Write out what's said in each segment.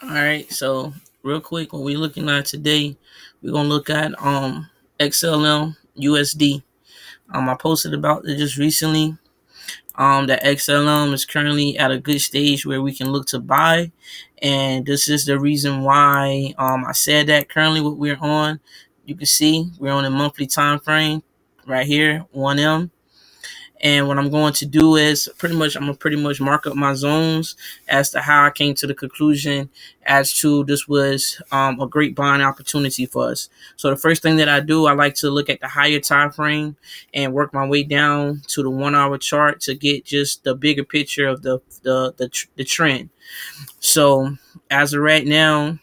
All right, so real quick, what we're looking at today, we're gonna look at XLM USD. I posted about it just recently. That XLM is currently at a good stage where we can look to buy, and this is the reason why I said that currently what we're on. You can see we're on a monthly time frame right here, 1M. And what I'm going to do is I'm gonna pretty much mark up my zones as to how I came to the conclusion as to this was a great buying opportunity for us. So the first thing that I do, I like to look at the higher time frame and work my way down to the 1 hour chart to get just the bigger picture of the trend. So as of right now,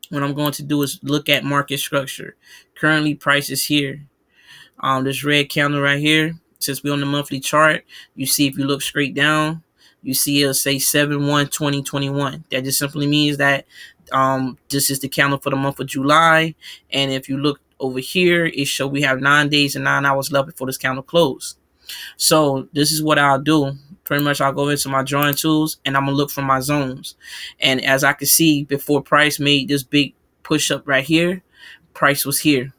what I'm going to do is look at market structure. Currently, price is here. This red candle right here, since we're on the monthly chart, you see if you look straight down, you see it'll say 7/1/2021. That just simply means that this is the candle for the month of July. And if you look over here, it shows we have 9 days and 9 hours left before this candle close. So this is what I'll do. Pretty much I'll go into my drawing tools and I'm gonna look for my zones. And as I can see, before price made this big push up right here, price was here.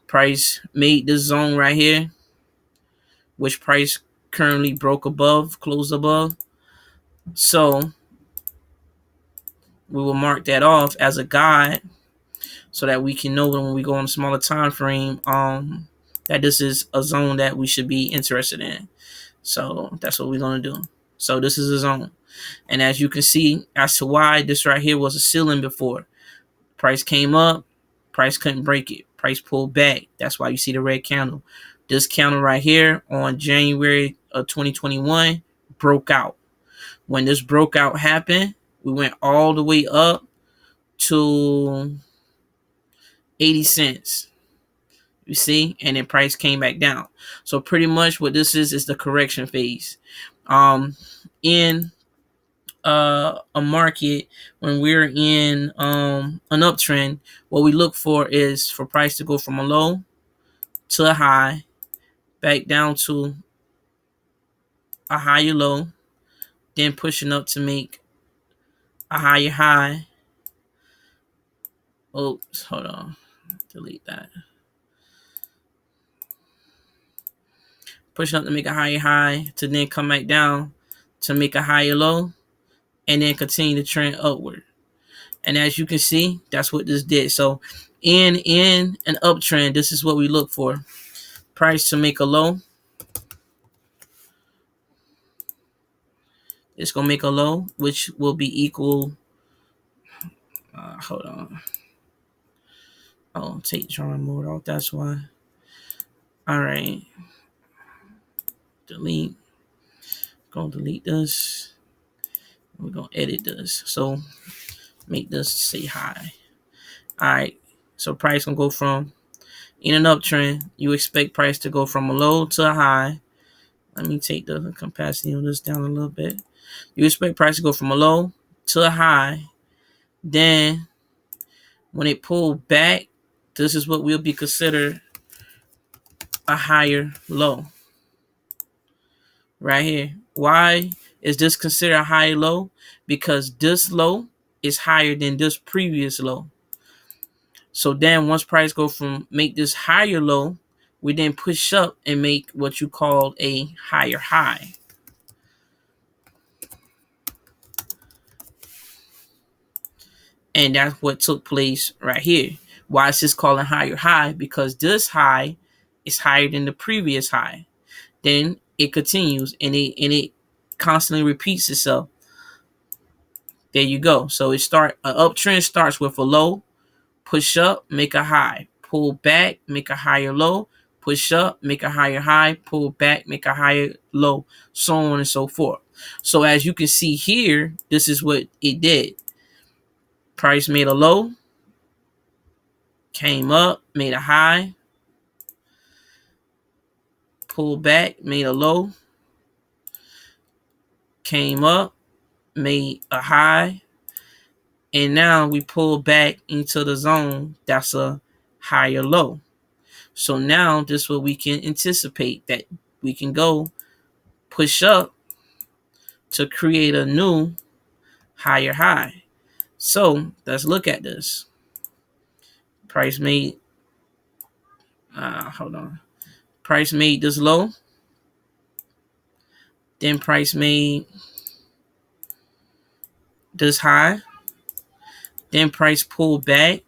Price made this zone right here, which price currently broke above, closed above. So we will mark that off as a guide so that we can know when we go on a smaller time frame that this is a zone that we should be interested in. So that's what we're going to do. So this is a zone. And as you can see, as to why this right here was a ceiling before. Price came up, price couldn't break it. Price pulled back. That's why you see the red candle. This candle right here on January of 2021 broke out. When this broke out happened, we went all the way up to 80 cents. You see? And then price came back down. So pretty much what this is the correction phase. In a market, when we're in an uptrend, what we look for is for price to go from a low to a high, back down to a higher low, then pushing up to make a higher high. Oops, hold on. Delete that. Pushing up to make a higher high to then come back down to make a higher low and then continue to trend upward. And as you can see, that's what this did. So in an uptrend, this is what we look for. Price to make a low. It's going to make a low, which will be equal. Hold on. Oh, take drawing mode off. That's why. All right. Delete. Going to delete this. We're going to edit this. So make this say high. All right. So price going to go from, in an uptrend, you expect price to go from a low to a high. Let me take the capacity on this down a little bit. You expect price to go from a low to a high. Then when it pulled back, this is what will be considered a higher low. Right here. Why is this considered a higher low? Because this low is higher than this previous low. So then once price go from make this higher low, we then push up and make what you call a higher high. And that's what took place right here. Why is this called a higher high? Because this high is higher than the previous high. Then it continues and it constantly repeats itself. There you go. So an uptrend starts with a low, push up, make a high, pull back, make a higher low, push up, make a higher high, pull back, make a higher low, so on and so forth. So as you can see here, this is what it did. Price made a low, came up, made a high, pulled back, made a low, came up, made a high, and now we pull back into the zone that's a higher low. So now this is what we can anticipate, that we can go push up to create a new higher high. So let's look at this. Price made, hold on. Price made this low. Then price made this high. Then price pulled back,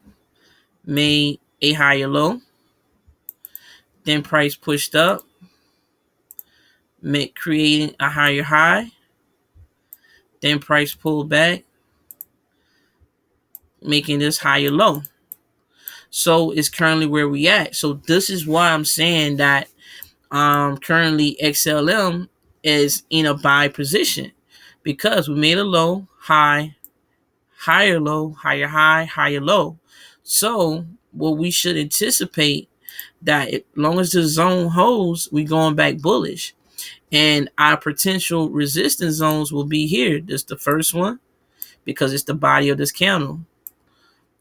made a higher low. Then price pushed up, creating a higher high. Then price pulled back, making this higher low. So it's currently where we at. So this is why I'm saying that currently XLM is in a buy position, because we made a low, high, higher low, higher high, higher low. So what we should anticipate that as long as the zone holds, we going back bullish. And our potential resistance zones will be here. This is the first one because it's the body of this candle.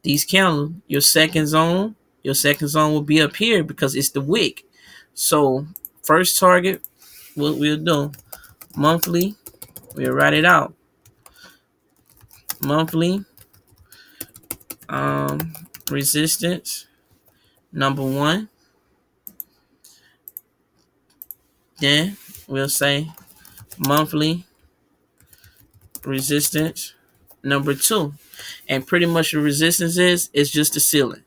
These candles, your second zone will be up here because it's the wick. So first target, what we'll do, monthly, we'll write it out. Monthly resistance, number 1. Then we'll say monthly resistance number 2. And pretty much the resistance is just the ceiling.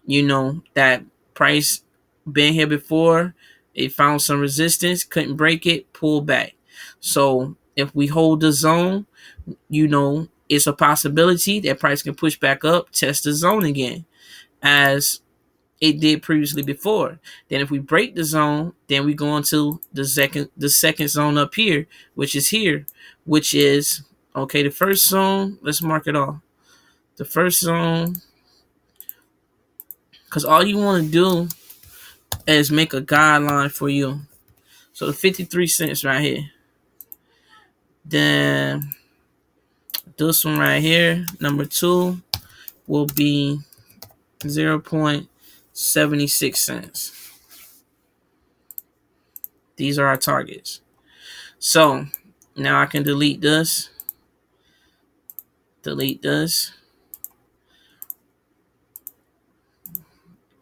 You know, that price been here before, it found some resistance, couldn't break it, pull back. So if we hold the zone, you know, it's a possibility that price can push back up, test the zone again, as it did previously before. Then if we break the zone, then we go into the second zone up here, which is here, which is, okay, the first zone, let's mark it off. The first zone, because all you want to do is make a guideline for you. So the 53 cents right here. Then this one right here, number 2, will be 0.76 cents. These are our targets. So now I can delete this. Delete this.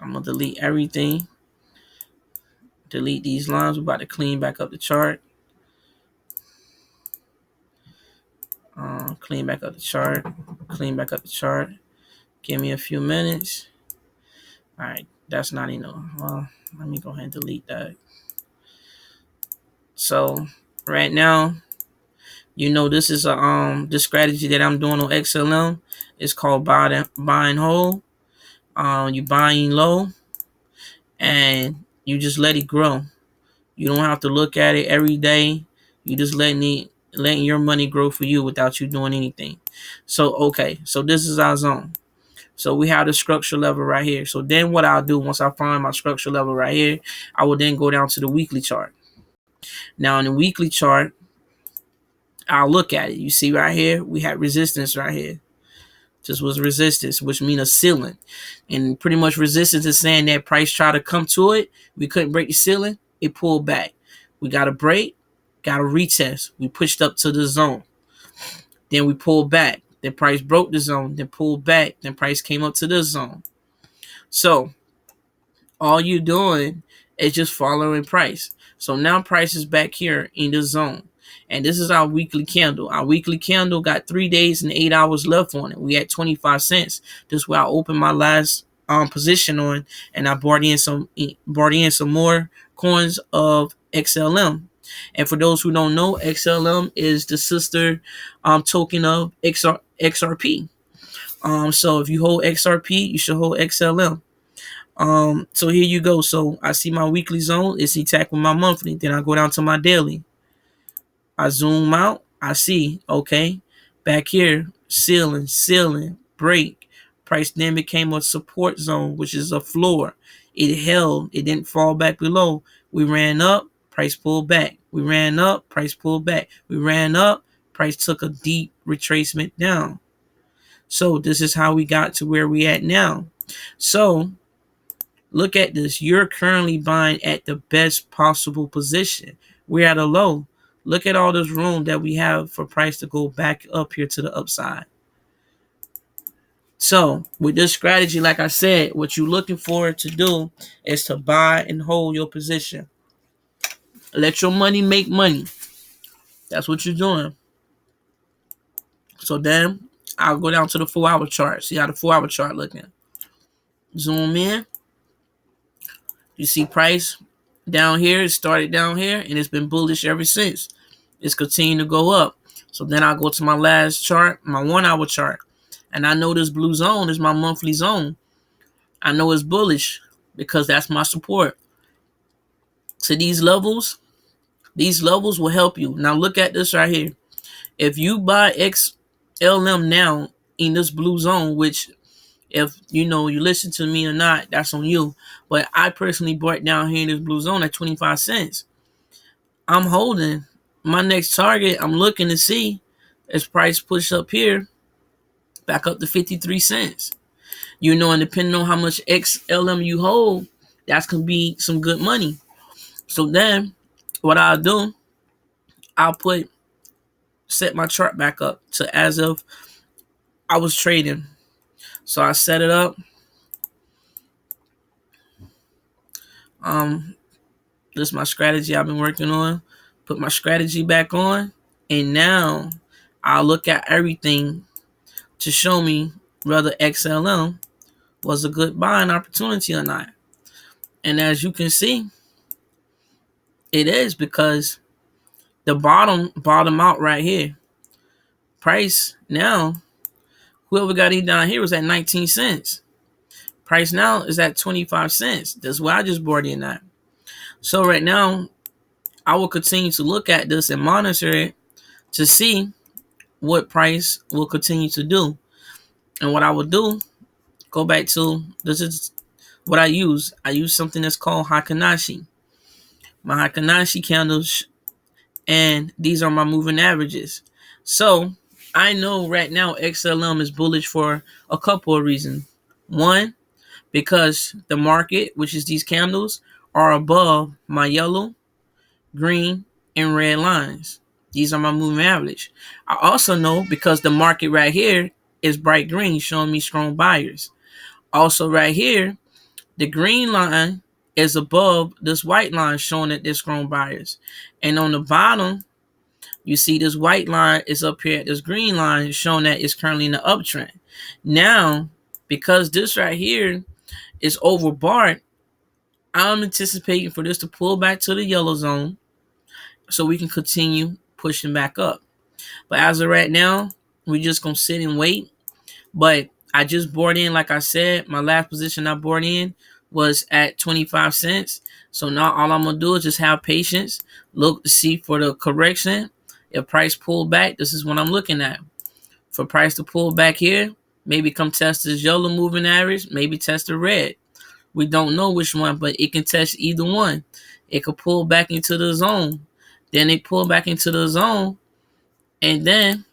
I'm going to delete everything. Delete these lines. We're about to clean back up the chart. Clean back up the chart. Clean back up the chart. Give me a few minutes. All right, that's not enough. Well, let me go ahead and delete that. So right now, you know, this is a this strategy that I'm doing on XLM. It's called buy and hold. You buying low, and you just let it grow. You don't have to look at it every day. You just letting your money grow for you without you doing anything. So okay, so this is our zone. So we have the structure level right here. So then what I'll do once I find my structure level right here, I will then go down to the weekly chart. Now in the weekly chart, I'll look at it. You see right here, we had resistance right here. This was resistance, which means a ceiling. And pretty much resistance is saying that price tried to come to it. We couldn't break the ceiling. It pulled back. We got a break, got a retest. We pushed up to the zone. Then we pulled back. Then price broke the zone, then pulled back. Then price came up to this zone. So all you're doing is just following price. So now price is back here in the zone. And this is our weekly candle. Our weekly candle got 3 days and 8 hours left on it. We had 25 cents. This is where I opened my last position on, and I brought in some more coins of XLM. And for those who don't know, XLM is the sister token of XRP. So if you hold XRP, you should hold XLM. So here you go. So I see my weekly zone. It's attack with my monthly. Then I go down to my daily. I zoom out. I see, okay, back here, ceiling, break. Price then became a support zone, which is a floor. It held. It didn't fall back below. We ran up. Price pulled back. We ran up. Price pulled back. We ran up. Price took a deep retracement down. So this is how we got to where we at now. So look at this. You're currently buying at the best possible position. We're at a low. Look at all this room that we have for price to go back up here to the upside. So with this strategy, like I said, what you're looking for to do is to buy and hold your position. Let your money make money. That's what you're doing. So then I'll go down to the 4-hour chart. See how the 4-hour chart looking. Zoom in. You see price down here. It started down here and it's been bullish ever since. It's continuing to go up. So then I'll go to my last chart, my 1-hour chart. And I know this blue zone is my monthly zone. I know it's bullish because that's my support. So these levels will help you. Now look at this right here. If you buy XLM now in this blue zone, which if you listen to me or not, that's on you. But I personally bought down here in this blue zone at 25 cents. I'm holding my next target. I'm looking to see as price push up here back up to 53 cents. And depending on how much XLM you hold, that's going to be some good money. So then what I'll do, I'll set my chart back up to as if I was trading. So I set it up. This is my strategy I've been working on. Put my strategy back on. And now I'll look at everything to show me whether XLM was a good buying opportunity or not. And as you can see, it is, because the bottom out right here. Price now, whoever got in down here was at 19 cents. Price now is at 25 cents. That's where I just bought in at. So right now, I will continue to look at this and monitor it to see what price will continue to do. And what I will do, go back to, this is what I use. I use something that's called Heikin-Ashi. My Heikin-Ashi candles, and these are my moving averages. So I know right now XLM is bullish for a couple of reasons. One, because the market, which is these candles, are above my yellow, green, and red lines. These are my moving average. I also know because the market right here is bright green, showing me strong buyers. Also right here, the green line is above this white line, showing that there's strong buyers. And on the bottom, you see this white line is up here at this green line, showing that it's currently in the uptrend. Now, because this right here is overbought, I'm anticipating for this to pull back to the yellow zone so we can continue pushing back up. But as of right now, we're just going to sit and wait. But I just bought in, like I said, my last position I bought in was at 25 cents. So now all I'm going to do is just have patience, look to see for the correction. If price pull back, this is what I'm looking at. For price to pull back here, maybe come test this yellow moving average, maybe test the red. We don't know which one, but it can test either one. It could pull back into the zone. Then it pull back into the zone, and then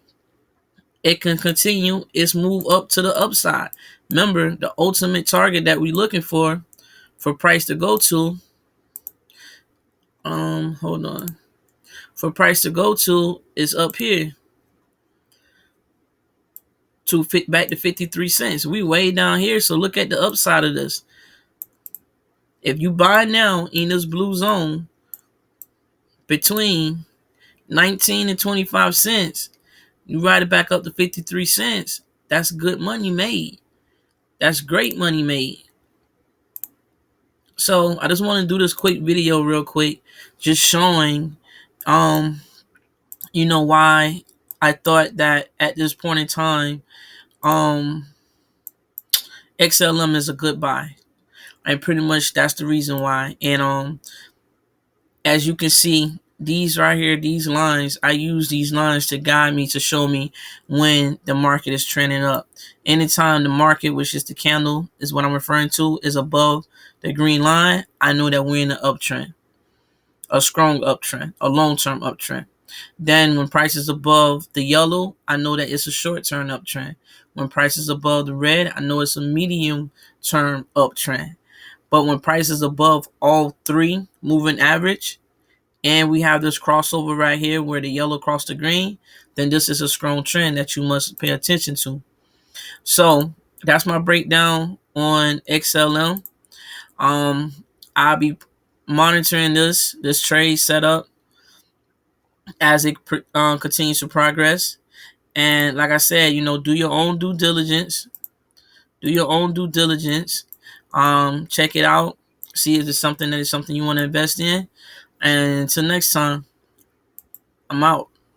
it can continue its move up to the upside. Remember, the ultimate target that we're looking for price to go to, hold on. For price to go to is up here to fit back to 53 cents. We way down here, so look at the upside of this. If you buy now in this blue zone between 19 and 25 cents, you ride it back up to 53 cents. That's good money made. That's great money made. So I just want to do this quick video real quick, just showing, why I thought that at this point in time, XLM is a good buy. And pretty much that's the reason why. And as you can see, these right here, these lines, I use these lines to guide me, to show me when the market is trending up. Anytime the market, which is the candle, is what I'm referring to, is above the green line, I know that we're in an uptrend, a strong uptrend, a long-term uptrend. Then when price is above the yellow, I know that it's a short-term uptrend. When price is above the red, I know it's a medium-term uptrend. But when price is above all three moving average, and we have this crossover right here where the yellow crossed the green, then this is a strong trend that you must pay attention to. So that's my breakdown on XLM. Um, I'll be monitoring this trade setup as it continues to progress. And like I said, do your own due diligence. Do your own due diligence. Check it out. See if it's something you want to invest in. And until next time, I'm out.